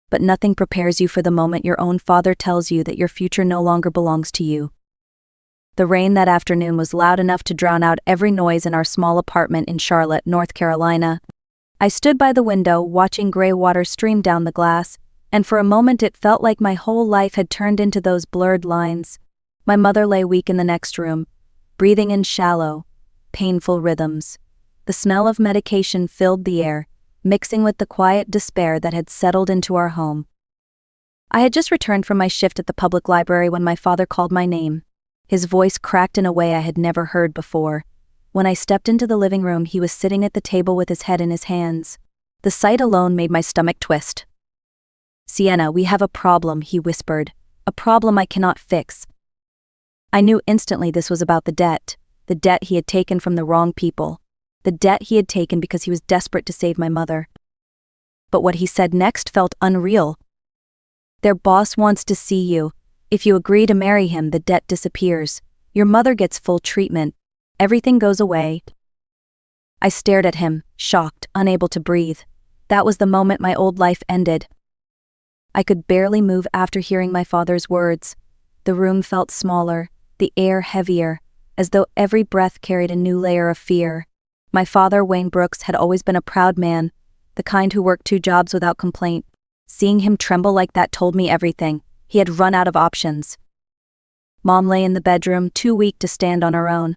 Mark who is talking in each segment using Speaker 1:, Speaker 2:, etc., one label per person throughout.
Speaker 1: but nothing prepares you for the moment your own father tells you that your future no longer belongs to you. The rain that afternoon was loud enough to drown out every noise in our small apartment in Charlotte, North Carolina. I stood by the window, watching gray water stream down the glass, and for a moment it felt like my whole life had turned into those blurred lines. My mother lay weak in the next room, breathing in shallow, painful rhythms. The smell of medication filled the air, mixing with the quiet despair that had settled into our home. I had just returned from my shift at the public library when my father called my name. His voice cracked in a way I had never heard before. When I stepped into the living room, he was sitting at the table with his head in his hands. The sight alone made my stomach twist. "Sienna, we have a problem," he whispered. "A problem I cannot fix." I knew instantly this was about the debt he had taken from the wrong people, the debt he had taken because he was desperate to save my mother. But what he said next felt unreal. "Their boss wants to see you. If you agree to marry him, the debt disappears. Your mother gets full treatment. Everything goes away." I stared at him, shocked, unable to breathe. That was the moment my old life ended. I could barely move after hearing my father's words. The room felt smaller, the air heavier, as though every breath carried a new layer of fear. My father, Wayne Brooks, had always been a proud man, the kind who worked 2 jobs without complaint. Seeing him tremble like that told me everything. He had run out of options. Mom lay in the bedroom, too weak to stand on her own.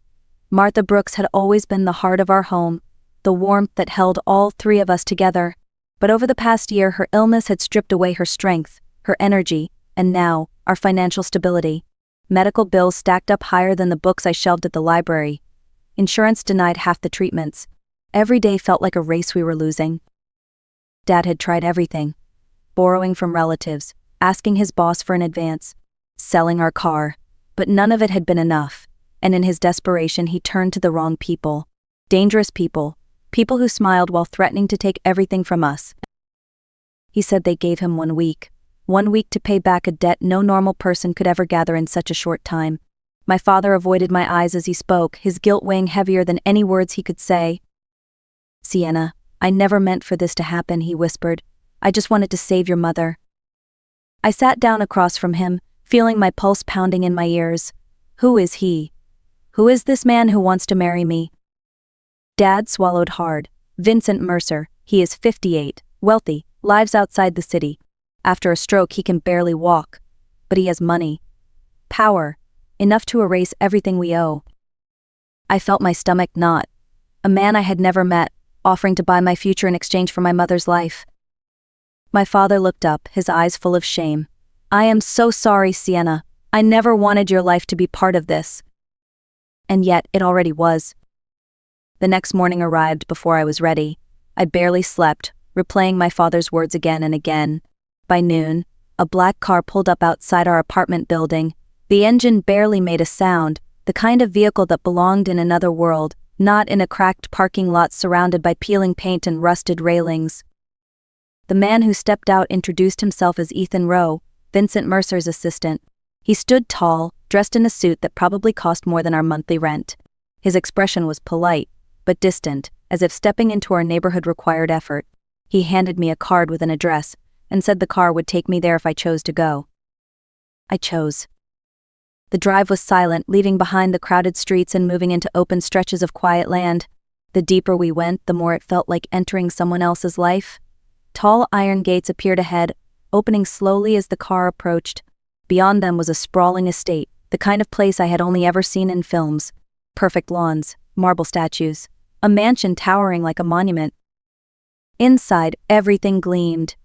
Speaker 1: Martha Brooks had always been the heart of our home, the warmth that held all 3 of us together. But over the past year, her illness had stripped away her strength, her energy, and now, our financial stability. Medical bills stacked up higher than the books I shelved at the library. Insurance denied half the treatments. Every day felt like a race we were losing. Dad had tried everything. Borrowing from relatives, asking his boss for an advance, selling our car. But none of it had been enough, and in his desperation he turned to the wrong people. Dangerous people. People who smiled while threatening to take everything from us. He said they gave him 1 week. 1 week to pay back a debt no normal person could ever gather in such a short time. My father avoided my eyes as he spoke, his guilt weighing heavier than any words he could say. "Sienna, I never meant for this to happen," he whispered. "I just wanted to save your mother." I sat down across from him, feeling my pulse pounding in my ears. Who is he? Who is this man who wants to marry me? Dad swallowed hard. Vincent Mercer. He is 58, wealthy, lives outside the city. After a stroke he can barely walk. But he has money. Power. Enough to erase everything we owe. I felt my stomach knot. A man I had never met, offering to buy my future in exchange for my mother's life. My father looked up, his eyes full of shame. "I am so sorry, Sienna. I never wanted your life to be part of this." And yet, it already was. The next morning arrived before I was ready. I barely slept, replaying my father's words again and again. By noon, a black car pulled up outside our apartment building. The engine barely made a sound, the kind of vehicle that belonged in another world, not in a cracked parking lot surrounded by peeling paint and rusted railings. The man who stepped out introduced himself as Ethan Rowe, Vincent Mercer's assistant. He stood tall, dressed in a suit that probably cost more than our monthly rent. His expression was polite, but distant, as if stepping into our neighborhood required effort. He handed me a card with an address, and said the car would take me there if I chose to go. I chose. The drive was silent, leaving behind the crowded streets and moving into open stretches of quiet land. The deeper we went, the more it felt like entering someone else's life. Tall iron gates appeared ahead, opening slowly as the car approached. Beyond them was a sprawling estate, the kind of place I had only ever seen in films. Perfect lawns, marble statues, a mansion towering like a monument. Inside, everything gleamed.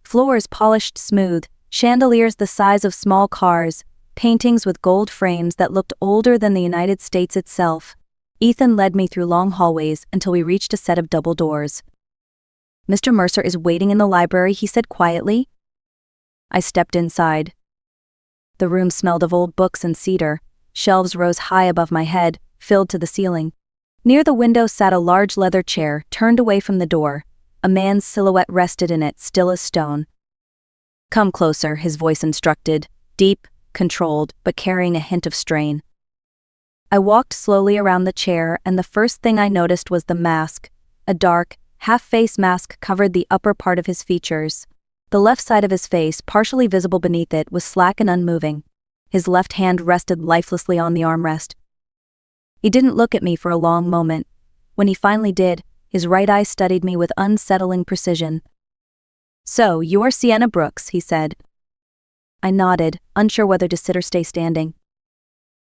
Speaker 1: Floors polished smooth, chandeliers the size of small cars, paintings with gold frames that looked older than the United States itself. Ethan led me through long hallways until we reached a set of double doors. "Mr. Mercer is waiting in the library," he said quietly. I stepped inside. The room smelled of old books and cedar. Shelves rose high above my head, filled to the ceiling. Near the window sat a large leather chair, turned away from the door. A man's silhouette rested in it, still as stone. "Come closer," his voice instructed, deep, controlled, but carrying a hint of strain. I walked slowly around the chair, and the first thing I noticed was the mask. A dark, half-face mask covered the upper part of his features. The left side of his face, partially visible beneath it, was slack and unmoving. His left hand rested lifelessly on the armrest. He didn't look at me for a long moment. When he finally did, his right eye studied me with unsettling precision. "So, you're Sienna Brooks," he said. I nodded, unsure whether to sit or stay standing.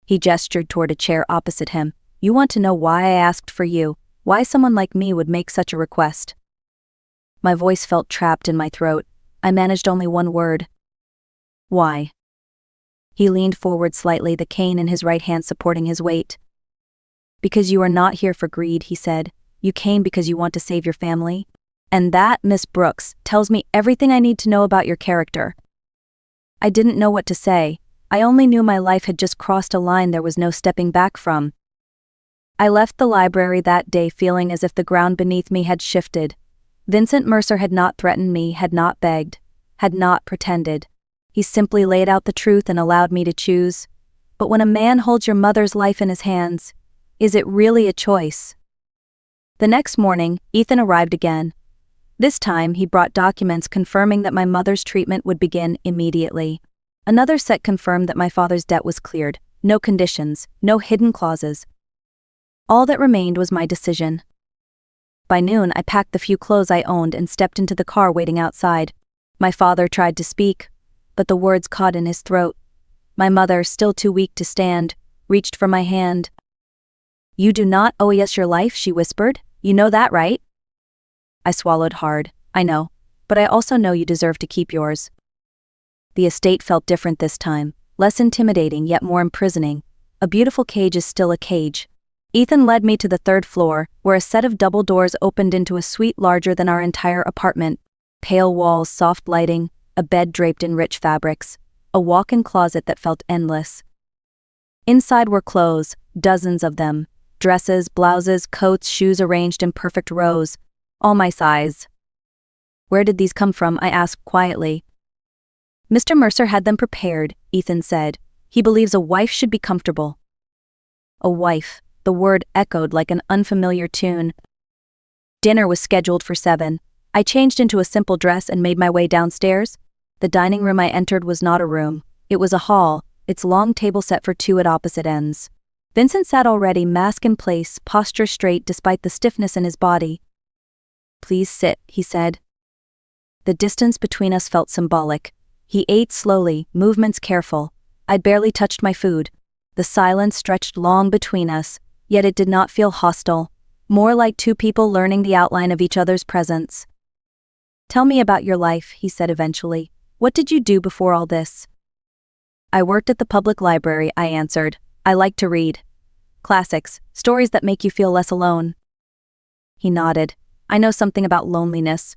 Speaker 1: He gestured toward a chair opposite him. "You want to know why I asked for you, why someone like me would make such a request?" My voice felt trapped in my throat. I managed only one word. "Why?" He leaned forward slightly, the cane in his right hand supporting his weight. "Because you are not here for greed," he said. "You came because you want to save your family. And that, Miss Brooks, tells me everything I need to know about your character." I didn't know what to say. I only knew my life had just crossed a line there was no stepping back from. I left the library that day feeling as if the ground beneath me had shifted. Vincent Mercer had not threatened me, had not begged, had not pretended. He simply laid out the truth and allowed me to choose. But when a man holds your mother's life in his hands, is it really a choice? The next morning, Ethan arrived again. This time, he brought documents confirming that my mother's treatment would begin immediately. Another set confirmed that my father's debt was cleared. No conditions, no hidden clauses. All that remained was my decision. By noon, I packed the few clothes I owned and stepped into the car waiting outside. My father tried to speak, but the words caught in his throat. My mother, still too weak to stand, reached for my hand. "You do not owe us your life," she whispered. "You know that, right?" I swallowed hard. "I know, but I also know you deserve to keep yours." The estate felt different this time, less intimidating yet more imprisoning. A beautiful cage is still a cage. Ethan led me to the third floor, where a set of double doors opened into a suite larger than our entire apartment. Pale walls, soft lighting, a bed draped in rich fabrics, a walk-in closet that felt endless. Inside were clothes, dozens of them, dresses, blouses, coats, shoes arranged in perfect rows, all my size. "Where did these come from?" I asked quietly. "Mr. Mercer had them prepared," Ethan said. "He believes a wife should be comfortable." A wife. The word echoed like an unfamiliar tune. Dinner was scheduled for 7. I changed into a simple dress and made my way downstairs. The dining room I entered was not a room. It was a hall, its long table set for 2 at opposite ends. Vincent sat already, mask in place, posture straight despite the stiffness in his body. "Please sit," he said. The distance between us felt symbolic. He ate slowly, movements careful. I'd barely touched my food. The silence stretched long between us, yet it did not feel hostile, more like two people learning the outline of each other's presence. "Tell me about your life," he said eventually. "What did you do before all this?" "I worked at the public library," I answered. "I like to read. Classics, stories that make you feel less alone." He nodded. "I know something about loneliness."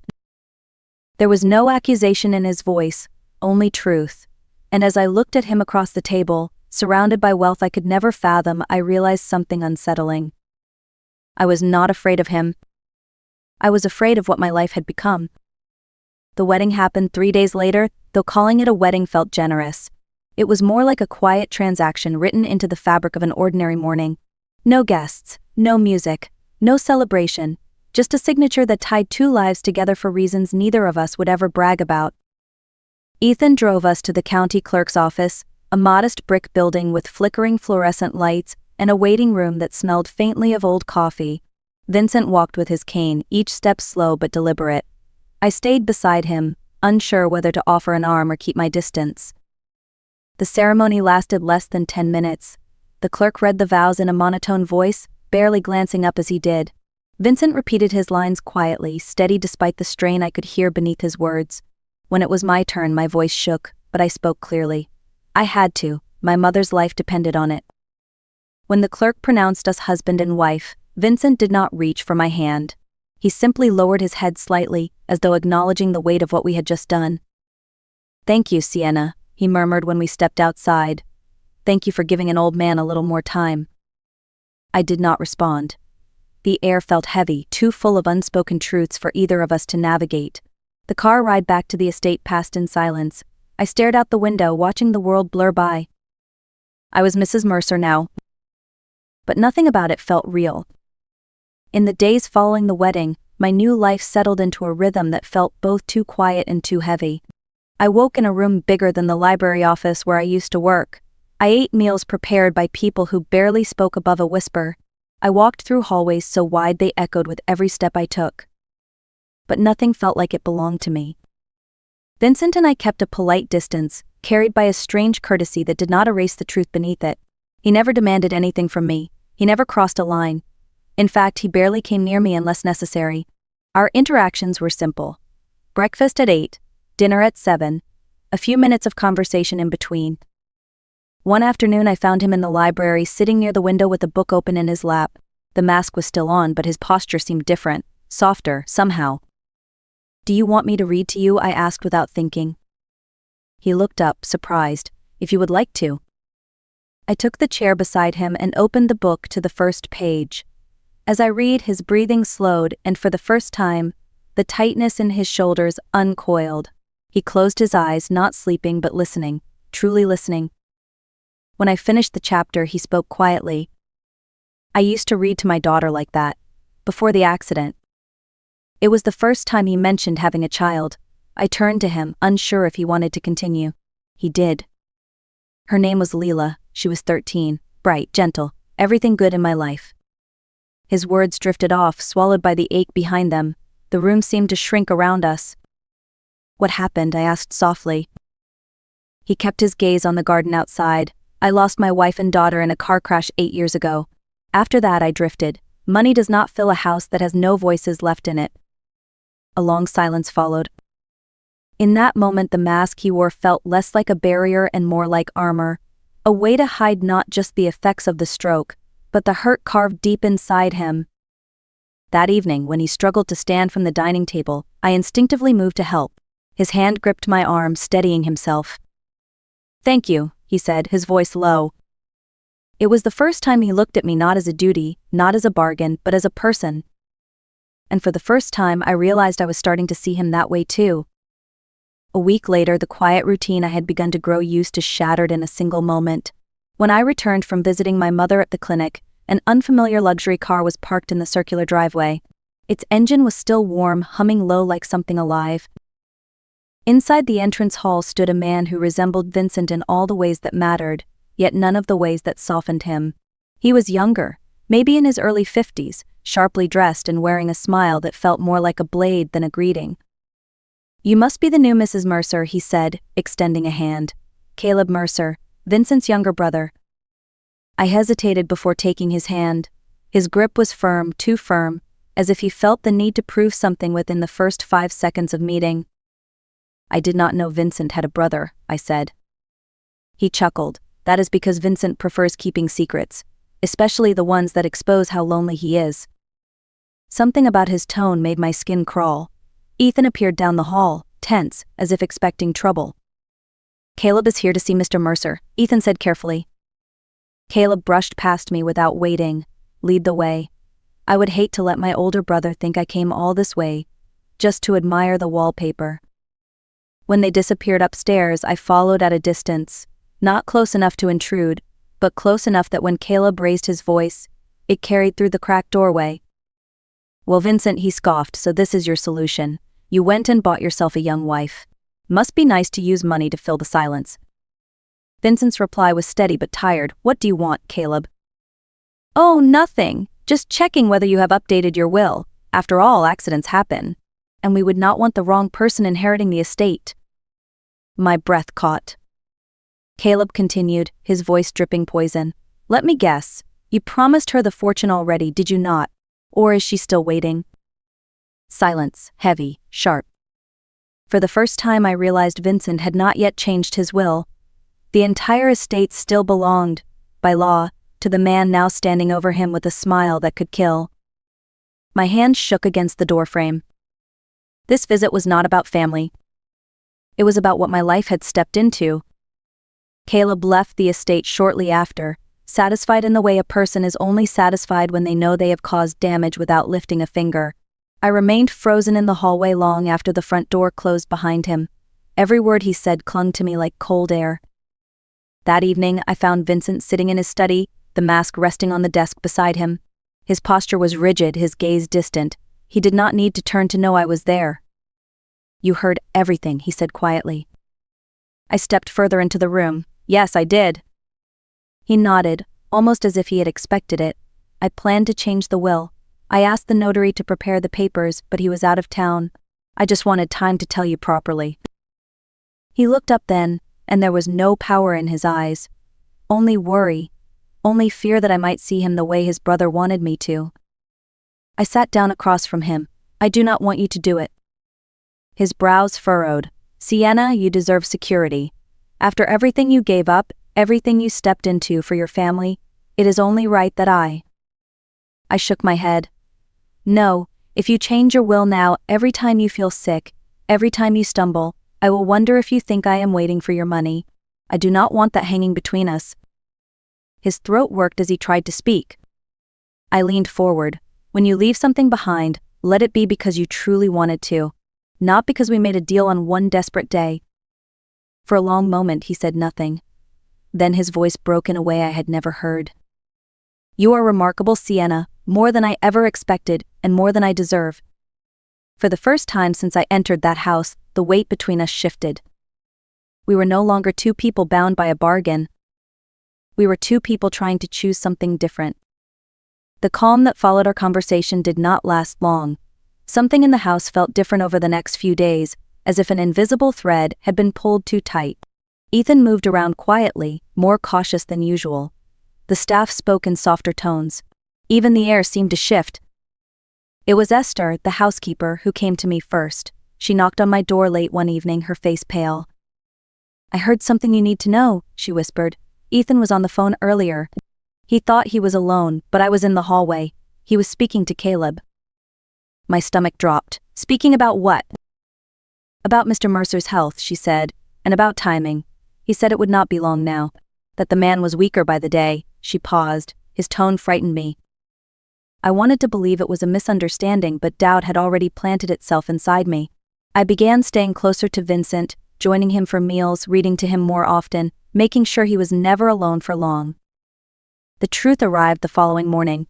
Speaker 1: There was no accusation in his voice, only truth. And as I looked at him across the table, surrounded by wealth I could never fathom, I realized something unsettling. I was not afraid of him. I was afraid of what my life had become. The wedding happened 3 days later, though calling it a wedding felt generous. It was more like a quiet transaction written into the fabric of an ordinary morning. No guests, no music, no celebration, just a signature that tied 2 lives together for reasons neither of us would ever brag about. Ethan drove us to the county clerk's office, a modest brick building with flickering fluorescent lights and a waiting room that smelled faintly of old coffee. Vincent walked with his cane, each step slow but deliberate. I stayed beside him, unsure whether to offer an arm or keep my distance. The ceremony lasted less than 10 minutes. The clerk read the vows in a monotone voice, barely glancing up as he did. Vincent repeated his lines quietly, steady despite the strain I could hear beneath his words. When it was my turn, my voice shook, but I spoke clearly. I had to. My mother's life depended on it. When the clerk pronounced us husband and wife, Vincent did not reach for my hand. He simply lowered his head slightly, as though acknowledging the weight of what we had just done. "Thank you, Sienna," he murmured when we stepped outside. "Thank you for giving an old man a little more time." I did not respond. The air felt heavy, too full of unspoken truths for either of us to navigate. The car ride back to the estate passed in silence. I stared out the window, watching the world blur by. I was Mrs. Mercer now. But nothing about it felt real. In the days following the wedding, My new life settled into a rhythm that felt both too quiet and too heavy. I woke in a room bigger than the library office where I used to work. I ate meals prepared by people who barely spoke above a whisper. I walked through hallways so wide they echoed with every step I took. But nothing felt like it belonged to me. Vincent and I kept a polite distance, carried by a strange courtesy that did not erase the truth beneath it. He never demanded anything from me. He never crossed a line. In fact, he barely came near me unless necessary. Our interactions were simple. Breakfast at 8, dinner at 7, a few minutes of conversation in between. One afternoon I found him in the library, sitting near the window with a book open in his lap. The mask was still on, but his posture seemed different, softer, somehow. "Do you want me to read to you?" I asked without thinking. He looked up, surprised. "If you would like to." I took the chair beside him and opened the book to the first page. As I read, his breathing slowed, and for the first time, the tightness in his shoulders uncoiled. He closed his eyes, not sleeping but listening, truly listening. When I finished the chapter, he spoke quietly. "I used to read to my daughter like that, before the accident." It was the first time he mentioned having a child. I turned to him, unsure if he wanted to continue. He did. "Her name was Leela. She was 13, bright, gentle, everything good in my life." His words drifted off, swallowed by the ache behind them. The room seemed to shrink around us. "What happened?" I asked softly. He kept his gaze on the garden outside. "I lost my wife and daughter in a car crash 8 years ago. After that I drifted. Money does not fill a house that has no voices left in it." A long silence followed. In that moment the mask he wore felt less like a barrier and more like armor, a way to hide not just the effects of the stroke, but the hurt carved deep inside him. That evening, when he struggled to stand from the dining table, I instinctively moved to help. His hand gripped my arm, steadying himself. "Thank you," he said, his voice low. It was the first time he looked at me not as a duty, not as a bargain, but as a person. And for the first time I realized I was starting to see him that way too. A week later, the quiet routine I had begun to grow used to shattered in a single moment. When I returned from visiting my mother at the clinic, an unfamiliar luxury car was parked in the circular driveway. Its engine was still warm, humming low like something alive. Inside the entrance hall stood a man who resembled Vincent in all the ways that mattered, yet none of the ways that softened him. He was younger, maybe in his early 50s, sharply dressed and wearing a smile that felt more like a blade than a greeting. "You must be the new Mrs. Mercer," he said, extending a hand. "Caleb Mercer, Vincent's younger brother." I hesitated before taking his hand. His grip was firm, too firm, as if he felt the need to prove something within the first 5 seconds of meeting. "I did not know Vincent had a brother," I said. He chuckled. "That is because Vincent prefers keeping secrets, especially the ones that expose how lonely he is." Something about his tone made my skin crawl. Ethan appeared down the hall, tense, as if expecting trouble. "Caleb is here to see Mr. Mercer," Ethan said carefully. Caleb brushed past me without waiting. "Lead the way." I would hate to let my older brother think I came all this way, just to admire the wallpaper. When they disappeared upstairs, I followed at a distance, not close enough to intrude, but close enough that when Caleb raised his voice, it carried through the cracked doorway. "Well, Vincent," he scoffed, "so this is your solution. You went and bought yourself a young wife. Must be nice to use money to fill the silence." Vincent's reply was steady but tired. "What do you want, Caleb?" "Oh, nothing. Just checking whether you have updated your will. After all, accidents happen. And we would not want the wrong person inheriting the estate." My breath caught. Caleb continued, his voice dripping poison. "Let me guess. You promised her the fortune already, did you not? Or is she still waiting?" Silence, heavy, sharp. For the first time I realized Vincent had not yet changed his will. The entire estate still belonged, by law, to the man now standing over him with a smile that could kill. My hand shook against the doorframe. This visit was not about family. It was about what my life had stepped into. Caleb left the estate shortly after, satisfied in the way a person is only satisfied when they know they have caused damage without lifting a finger. I remained frozen in the hallway long after the front door closed behind him. Every word he said clung to me like cold air. That evening, I found Vincent sitting in his study, the mask resting on the desk beside him. His posture was rigid, his gaze distant, He did not need to turn to know I was there. "You heard everything," he said quietly. I stepped further into the room. "Yes, I did." He nodded, almost as if he had expected it. "I planned to change the will. I asked the notary to prepare the papers, but he was out of town. I just wanted time to tell you properly." He looked up then, and there was no power in his eyes. Only worry. Only fear that I might see him the way his brother wanted me to. I sat down across from him. "I do not want you to do it." His brows furrowed. "Sienna, you deserve security. After everything you gave up, everything you stepped into for your family, it is only right that I shook my head. "No, if you change your will now, every time you feel sick, every time you stumble, I will wonder if you think I am waiting for your money. I do not want that hanging between us." His throat worked as he tried to speak. I leaned forward. "When you leave something behind, let it be because you truly wanted to, not because we made a deal on one desperate day." For a long moment he said nothing. Then his voice broke in a way I had never heard. "You are remarkable, Sienna, more than I ever expected, and more than I deserve." For the first time since I entered that house, the weight between us shifted. We were no longer two people bound by a bargain. We were two people trying to choose something different. The calm that followed our conversation did not last long. Something in the house felt different over the next few days, as if an invisible thread had been pulled too tight. Ethan moved around quietly, more cautious than usual. The staff spoke in softer tones. Even the air seemed to shift. It was Esther, the housekeeper, who came to me first. She knocked on my door late one evening, her face pale. "I heard something you need to know," she whispered. "Ethan was on the phone earlier. He thought he was alone, but I was in the hallway. He was speaking to Caleb." My stomach dropped. "Speaking about what?" "About Mr. Mercer's health," she said, "and about timing. He said it would not be long now. That the man was weaker by the day." She paused. His tone frightened me. I wanted to believe it was a misunderstanding, but doubt had already planted itself inside me. I began staying closer to Vincent, joining him for meals, reading to him more often, making sure he was never alone for long. The truth arrived the following morning.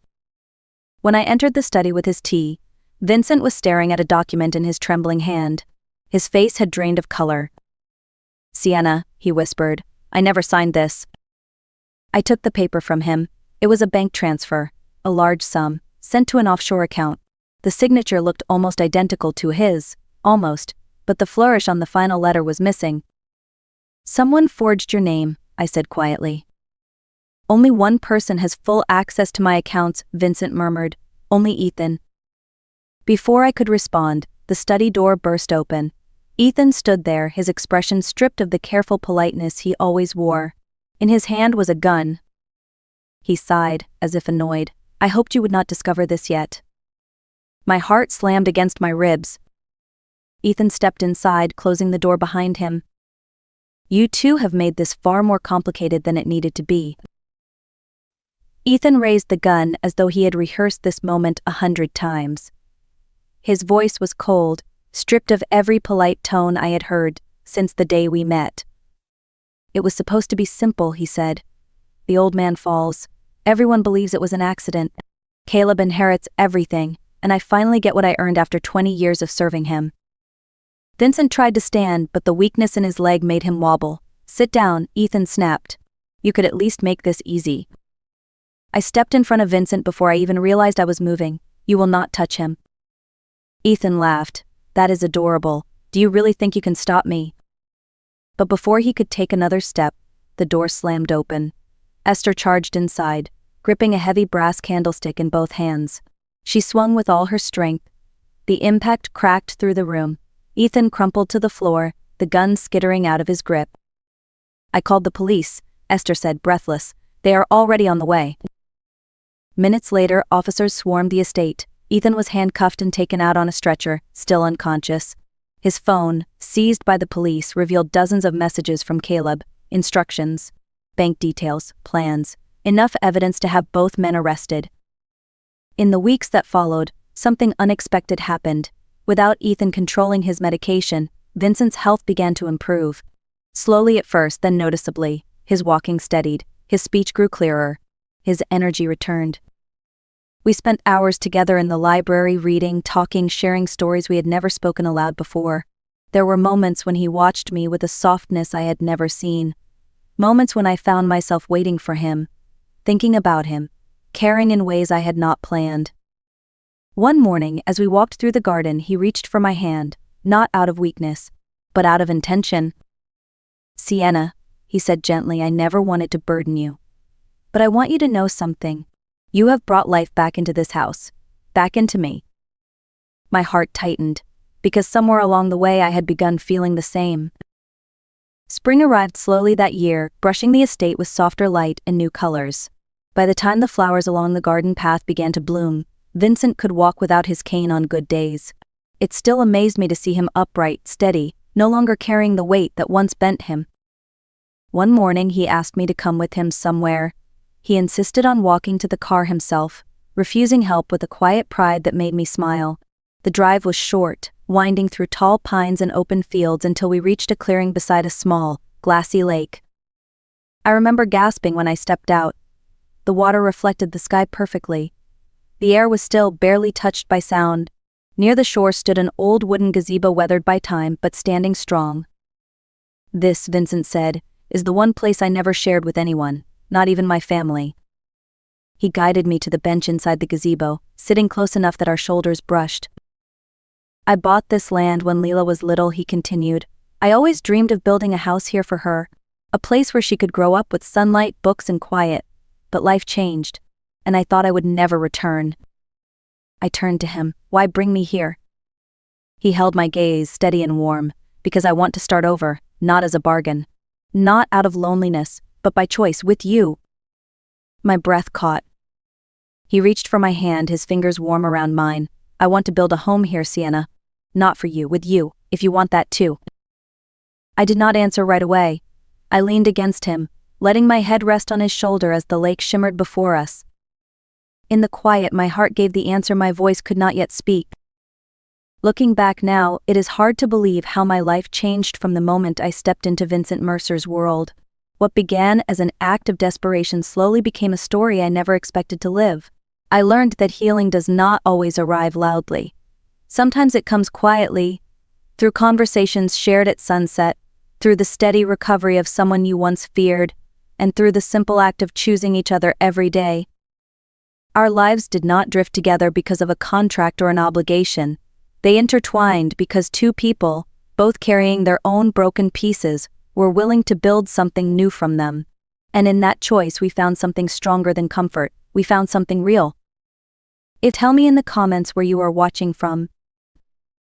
Speaker 1: When I entered the study with his tea, Vincent was staring at a document in his trembling hand. His face had drained of color. "Sienna," he whispered, "I never signed this." I took the paper from him. It was a bank transfer, a large sum, sent to an offshore account. The signature looked almost identical to his, almost, but the flourish on the final letter was missing. "Someone forged your name," I said quietly. "Only one person has full access to my accounts," Vincent murmured. "Only Ethan." Before I could respond, the study door burst open. Ethan stood there, his expression stripped of the careful politeness he always wore. In his hand was a gun. He sighed, as if annoyed. "I hoped you would not discover this yet." My heart slammed against my ribs. Ethan stepped inside, closing the door behind him. "You two have made this far more complicated than it needed to be." Ethan raised the gun as though he had rehearsed this moment 100 times. His voice was cold, stripped of every polite tone I had heard since the day we met. "It was supposed to be simple," he said. "The old man falls. Everyone believes it was an accident. Caleb inherits everything, and I finally get what I earned after 20 years of serving him." Vincent tried to stand, but the weakness in his leg made him wobble. "Sit down," Ethan snapped. "You could at least make this easy." I stepped in front of Vincent before I even realized I was moving. "You will not touch him." Ethan laughed. "That is adorable. Do you really think you can stop me?" But before he could take another step, the door slammed open. Esther charged inside, gripping a heavy brass candlestick in both hands. She swung with all her strength. The impact cracked through the room. Ethan crumpled to the floor, the gun skittering out of his grip. "I called the police," Esther said, breathless. "They are already on the way." Minutes later, officers swarmed the estate. Ethan was handcuffed and taken out on a stretcher, still unconscious. His phone, seized by the police, revealed dozens of messages from Caleb, instructions, bank details, plans, enough evidence to have both men arrested. In the weeks that followed, something unexpected happened. Without Ethan controlling his medication, Vincent's health began to improve. Slowly at first, then noticeably, his walking steadied, his speech grew clearer, his energy returned. We spent hours together in the library, reading, talking, sharing stories we had never spoken aloud before. There were moments when he watched me with a softness I had never seen. Moments when I found myself waiting for him, thinking about him, caring in ways I had not planned. One morning, as we walked through the garden, he reached for my hand, not out of weakness, but out of intention. "Sienna," he said gently, "I never wanted to burden you. But I want you to know something. You have brought life back into this house, back into me." My heart tightened, because somewhere along the way I had begun feeling the same. Spring arrived slowly that year, brushing the estate with softer light and new colors. By the time the flowers along the garden path began to bloom, Vincent could walk without his cane on good days. It still amazed me to see him upright, steady, no longer carrying the weight that once bent him. One morning he asked me to come with him somewhere. He insisted on walking to the car himself, refusing help with a quiet pride that made me smile. The drive was short, winding through tall pines and open fields until we reached a clearing beside a small, glassy lake. I remember gasping when I stepped out. The water reflected the sky perfectly. The air was still, barely touched by sound. Near the shore stood an old wooden gazebo weathered by time but standing strong. "This," Vincent said, "is the one place I never shared with anyone, not even my family." He guided me to the bench inside the gazebo, sitting close enough that our shoulders brushed. "I bought this land when Leela was little," he continued. "I always dreamed of building a house here for her, a place where she could grow up with sunlight, books, and quiet. But life changed, and I thought I would never return." I turned to him. "Why bring me here?" He held my gaze, steady and warm. "Because I want to start over, not as a bargain. Not out of loneliness, but by choice, with you." My breath caught. He reached for my hand, his fingers warm around mine. "I want to build a home here, Sienna. Not for you, with you, if you want that too." I did not answer right away. I leaned against him, letting my head rest on his shoulder as the lake shimmered before us. In the quiet, my heart gave the answer my voice could not yet speak. Looking back now, it is hard to believe how my life changed from the moment I stepped into Vincent Mercer's world. What began as an act of desperation slowly became a story I never expected to live. I learned that healing does not always arrive loudly. Sometimes it comes quietly, through conversations shared at sunset, through the steady recovery of someone you once feared, and through the simple act of choosing each other every day. Our lives did not drift together because of a contract or an obligation. They intertwined because two people, both carrying their own broken pieces, were willing to build something new from them. And in that choice we found something stronger than comfort. We found something real. Tell me in the comments where you are watching from.